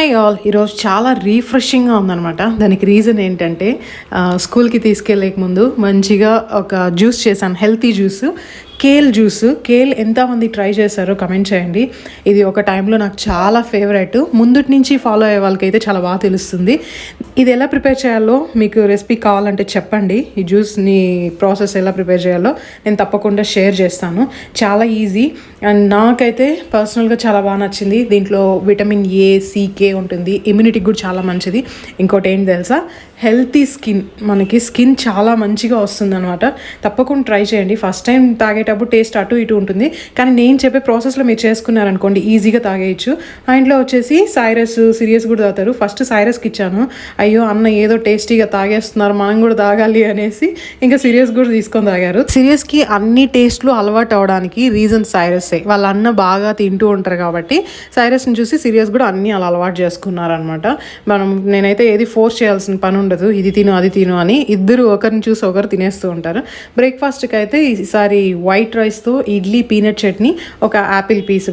Hi all. ఈరోజు చాలా రీఫ్రెషింగ్గా ఉందనమాట. దానికి రీజన్ ఏంటంటే స్కూల్కి తీసుకెళ్ళక ముందు మంచిగా ఒక జ్యూస్ చేశాను, healthy juice, kale juice. Kale ఎంతమంది ట్రై చేశారో కమెంట్ చేయండి. ఇది ఒక టైంలో నాకు చాలా ఫేవరెట్. ముందుటి నుంచి ఫాలో అయ్యే వాళ్ళకైతే చాలా బాగా తెలుస్తుంది. ఇది ఎలా ప్రిపేర్ చేయాలో మీకు రెసిపీ కావాలంటే చెప్పండి. ఈ జ్యూస్ని ప్రాసెస్ ఎలా ప్రిపేర్ చేయాలో నేను తప్పకుండా షేర్ చేస్తాను. చాలా ఈజీ అండ్ నాకైతే పర్సనల్గా చాలా బాగా నచ్చింది. దీంట్లో విటమిన్ ఏ, కే ఉంటుంది. ఇమ్యూనిటీకి కూడా చాలా మంచిది. ఇంకోటి ఏంటి తెలుసా, హెల్తీ స్కిన్, మనకి స్కిన్ చాలా మంచిగా వస్తుంది అనమాట. తప్పకుండా ట్రై చేయండి. ఫస్ట్ టైం తాగేటప్పుడు టేస్ట్ అటు ఇటు ఉంటుంది, కానీ నేను చెప్పే ప్రాసెస్లో మీరు చేసుకున్నారనుకోండి ఈజీగా తాగేయచ్చు. మా ఇంట్లో వచ్చేసి సైరస్, సిరియస్ కూడా తాగుతారు. ఫస్ట్ సైరస్కి ఇచ్చాను, అయ్యో అన్న ఏదో టేస్టీగా తాగేస్తున్నారు, మనం కూడా తాగాలి అనేసి ఇంకా సిరియస్ కూడా తీసుకొని తాగారు. సిరియస్కి అన్ని టేస్ట్లు అలవాటు అవడానికి రీజన్ సైరస్సే. వాళ్ళ అన్న బాగా తింటూ ఉంటారు కాబట్టి సైరస్ని చూసి సిరియస్ కూడా అన్నీ అలా అలవాటు చేసుకున్నారనమాట. నేనైతే ఏది ఫోర్స్ చేయాల్సిన పని ఉండదు, ఇది తిను అది తిను అని. ఇద్దరు ఒకరిని చూసి ఒకరు తినేస్తూ ఉంటారు. బ్రేక్ఫాస్ట్కి అయితే ఈసారి వైట్ రైస్తో ఇడ్లీ, పీనట్ చట్నీ, ఒక యాపిల్ పీస్